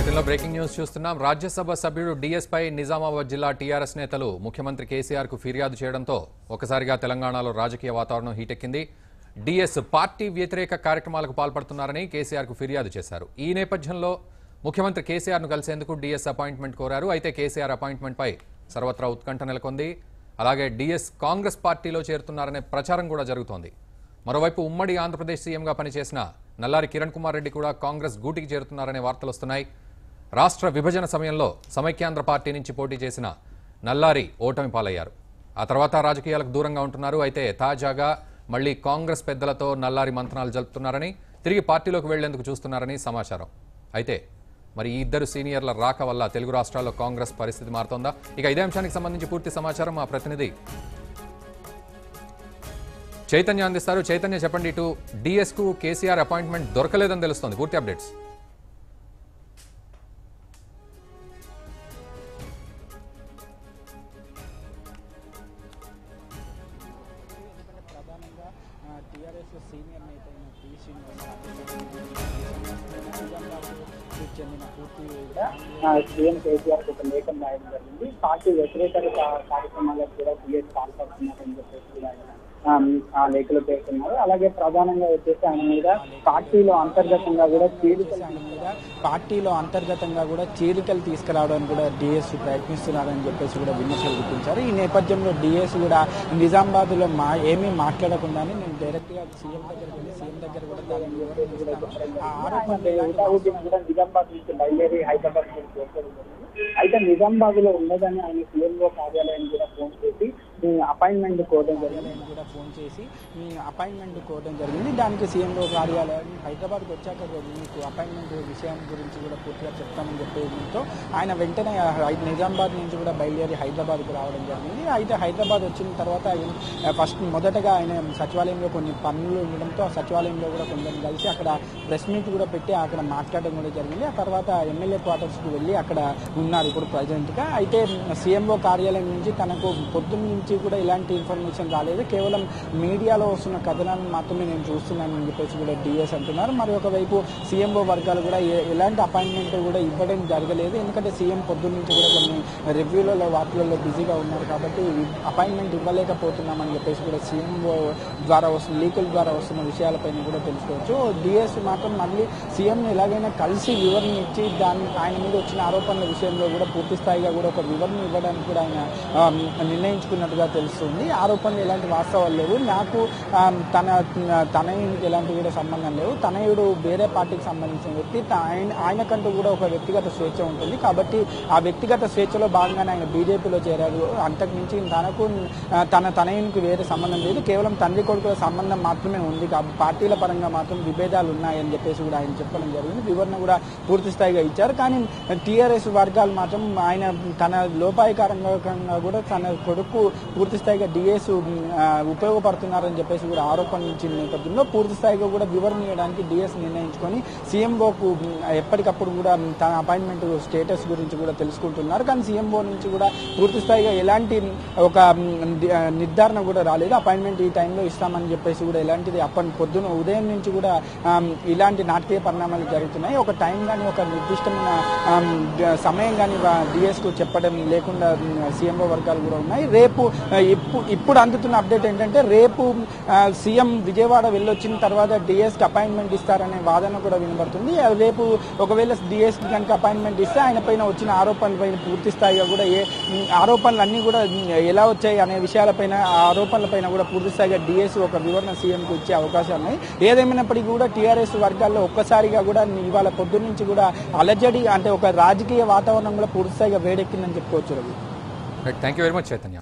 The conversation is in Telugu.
బ్రేకింగ్ న్యూస్ చూస్తున్నాం. రాజ్యసభ సభ్యుడు డిఎస్ పై నిజామాబాద్ జిల్లా టీఆర్ఎస్ నేతలు ముఖ్యమంత్రి కేసీఆర్ కు ఫిర్యాదు చేయడంతో ఒకసారిగా తెలంగాణలో రాజకీయ వాతావరణం హీటెక్కింది. డిఎస్ పార్టీ వ్యతిరేక కార్యక్రమాలకు పాల్పడుతున్నారని కేసీఆర్ కు ఫిర్యాదు చేశారు. ఈ నేపథ్యంలో ముఖ్యమంత్రి కేసీఆర్ ను కలిసేందుకు డిఎస్ అపాయింట్మెంట్ కోరారు. అయితే కేసీఆర్ అపాయింట్మెంట్ పై సర్వత్రా ఉత్కంఠ నెలకొంది. అలాగే డిఎస్ కాంగ్రెస్ పార్టీలో చేరుతున్నారనే ప్రచారం కూడా జరుగుతోంది. మరోవైపు ఉమ్మడి ఆంధ్రప్రదేశ్ సీఎంగా పనిచేసిన నల్లారి కిరణ్ కుమార్ రెడ్డి కూడా కాంగ్రెస్ గూటికి చేరుతున్నారనే వార్తలు వస్తున్నాయి. రాష్ట్ర విభజన సమయంలో సమైక్యాంధ్ర పార్టీ నుంచి పోటీ చేసిన నల్లారి ఓటమి పాలయ్యారు. ఆ తర్వాత రాజకీయాలకు దూరంగా ఉంటున్నారు. అయితే తాజాగా మళ్లీ కాంగ్రెస్ పెద్దలతో నల్లారి మంతనాలు జరుపుతున్నారని, తిరిగి పార్టీలోకి వెళ్లేందుకు చూస్తున్నారని సమాచారం. అయితే మరి ఈ ఇద్దరు సీనియర్ల రాక వల్ల తెలుగు రాష్ట్రాల్లో కాంగ్రెస్ పరిస్థితి మారుతోందా? ఇక ఇదే అంశానికి సంబంధించి పూర్తి సమాచారం మా ప్రతినిధి చైతన్య అందిస్తారు. చైతన్య, చెప్పండి. ఇటు డిఎస్ కు కేసీఆర్ అపాయింట్మెంట్ దొరకలేదని తెలుస్తోంది. పూర్తి అప్డేట్స్. టీఆర్ఎస్ సీనియర్ నేత అయిన పి చెందిన పూర్తి సీఎం కేసీఆర్ ఒక లేఖను రాయడం జరిగింది. పార్టీ వ్యతిరేక కార్యక్రమాలకు కూడా టీఎస్ పాల్పడుతున్నారని చెప్పేసి ఆయన ఆ లేఖలో పేర్కొన్నారు. అలాగే ప్రధానంగా వచ్చేసి ఆయన మీద పార్టీలో అంతర్గతంగా కూడా చీలికలు తీసుకురావడానికి కూడా డిఎస్ ప్రయత్నిస్తున్నారని చెప్పేసి కూడా విమర్శలు గుర్తించారు. ఈ నేపథ్యంలో డిఎస్ కూడా నిజామాబాద్ లో ఏమీ మాట్లాడకుండానే నేను డైరెక్ట్ గా సీఎం దగ్గరికి వెళ్ళి సీఎం దగ్గర కూడా నిజామాబాద్ నుంచి బయలుదేరి హైదరాబాద్ అయితే నిజామాబాద్ లో ఉన్నదని ఆయన సీఎంఓ కార్యాలయాన్ని కూడా ఫోన్ చేసి అపాయింట్మెంట్ కోరడం జరిగింది. దానికి సీఎంఓ కార్యాలయం హైదరాబాద్కి వచ్చాక మీకు అపాయింట్మెంట్ విషయం గురించి కూడా పూర్తిగా చెప్తామని చెప్పడంతో ఆయన వెంటనే నిజామాబాద్ నుంచి కూడా బయలుదేరి హైదరాబాద్కు రావడం జరిగింది. అయితే హైదరాబాద్ వచ్చిన తర్వాత మొదటగా ఆయన సచివాలయంలో కొన్ని పనులు ఉండడంతో ఆ సచివాలయంలో కూడా కొందరిని కలిసి అక్కడ ప్రెస్ మీట్ కూడా పెట్టి అక్కడ మాట్లాడడం కూడా జరిగింది. ఆ తర్వాత ఎమ్మెల్యే క్వార్టర్స్కి వెళ్ళి అక్కడ ఉన్నారు ఇప్పుడు ప్రజెంట్గా. అయితే సీఎంఓ కార్యాలయం నుంచి తనకు పొద్దున్న నుంచి కూడా ఇలాంటి ఇన్ఫర్మేషన్ రాలేదు, కేవలం మీడియాలో వస్తున్న కథనాలను మాత్రమే నేను చూస్తున్నానని చెప్పేసి కూడా డిఎస్ అంటున్నారు. మరి ఒకవైపు సీఎంఓ వర్గాలు కూడా ఎలాంటి అపాయింట్మెంట్ కూడా ఇవ్వడం జరగలేదు. ఎందుకంటే సీఎం పొద్దున్న నుంచి కూడా కొన్ని రివ్యూలలో వాటిలలో బిజీగా ఉన్నారు కాబట్టి అపాయింట్మెంట్ ఇవ్వలేకపోతున్నామని చెప్పేసి కూడా సీఎంఓ ద్వారా వస్తున్న లీకుల ద్వారా వస్తున్న విషయాలపైన కూడా తెలుసుకోవచ్చు. డిఎస్ మాత్రం మళ్ళీ సీఎంని ఎలాగైనా కలిసి వివరణ ఇచ్చి ఆయన మీద వచ్చిన ఆరోపణల విషయంలో కూడా పూర్తి స్థాయిగా కూడా ఒక వివరణ ఇవ్వడానికి కూడా ఆయన నిర్ణయించుకున్నట్టుగా తెలుస్తుంది. ఆరోపణలు ఎలాంటి వాస్తవాలు లేవు, నాకు తనయుడికి ఎలాంటి కూడా సంబంధం లేవు, తనయుడు వేరే పార్టీకి సంబంధించిన వ్యక్తి, ఆయనకంటూ కూడా ఒక వ్యక్తిగత స్వేచ్ఛ ఉంటుంది కాబట్టి ఆ వ్యక్తిగత స్వేచ్ఛలో భాగంగానే ఆయన బీజేపీలో చేరారు. అంతకు మించి తనకు తనయునికి వేరే సంబంధం లేదు, కేవలం తండ్రి కొడుకుల సంబంధం మాత్రమే ఉంది. పార్టీల పరంగా మాత్రం విభేదాలు ఉన్నాయని చెప్పేసి కూడా ఆయన చెప్పడం జరిగింది. వివరణ కూడా పూర్తి స్థాయిగా ఇచ్చారు. కానీ టీఆర్ఎస్ వర్గాలు మాత్రం ఆయన తన లోపాయకారంగా కూడా తన కొడుకు పూర్తి స్థాయిగా డిఎస్ ఉపయోగపడుతున్నారని చెప్పేసి కూడా ఆరోపణించిన నేపథ్యంలో పూర్తి స్థాయిగా కూడా వివరణ ఇవ్వడానికి డిఎస్ నిర్ణయించుకొని సీఎంఓకు ఎప్పటికప్పుడు కూడా తన అపాయింట్మెంట్ స్టేటస్ గురించి కూడా తెలుసుకుంటున్నారు. కానీ సీఎంఓ నుంచి కూడా పూర్తి స్థాయిగా ఎలాంటి ఒక నిర్ధారణ కూడా రాలేదు. అపాయింట్మెంట్ ఈ టైంలో ఇస్తామని చెప్పేసి కూడా ఎలాంటిది పొద్దున ఉదయం నుంచి కూడా ఇలాంటి నాటకీయ పరిణామాలు జరుగుతున్నాయి. ఒక టైం కానీ ఒక నిర్దిష్టమైన సమయం కానీ డిఎస్కు చెప్పడం లేకుండా సీఎంఓ వర్గాలు కూడా ఉన్నాయి. రేపు ఇప్పుడు అందుతున్న అప్డేట్ ఏంటంటే రేపు సీఎం విజయవాడ వెళ్ళొచ్చిన తర్వాత డిఎస్కి అపాయింట్మెంట్ ఇస్తారనే వాదన కూడా వినబడుతుంది. రేపు ఒకవేళ డిఎస్కి కనుక అపాయింట్మెంట్ ఇస్తే ఆయన పైన వచ్చిన ఆరోపణలపైన పూర్తి స్థాయిగా కూడా ఆరోపణలు అన్నీ కూడా ఎలా వచ్చాయి అనే విషయాలపైన ఆరోపణలపైన కూడా పూర్తి స్థాయిగా డిఎస్ ఒక వివరణ సీఎంకు ఇచ్చే అవకాశాలు ఉన్నాయి. ఏదేమైనప్పటికీ కూడా టీఆర్ఎస్ వర్గాల్లో ఒక్కసారిగా కూడా ఇవాళ పొద్దున్న నుంచి కూడా అలజడి అంటే ఒక రాజకీయ వాతావరణం కూడా పూర్తి స్థాయిగా వేడెక్కిందని చెప్పుకోవచ్చు. Thank you very much Chaitanya.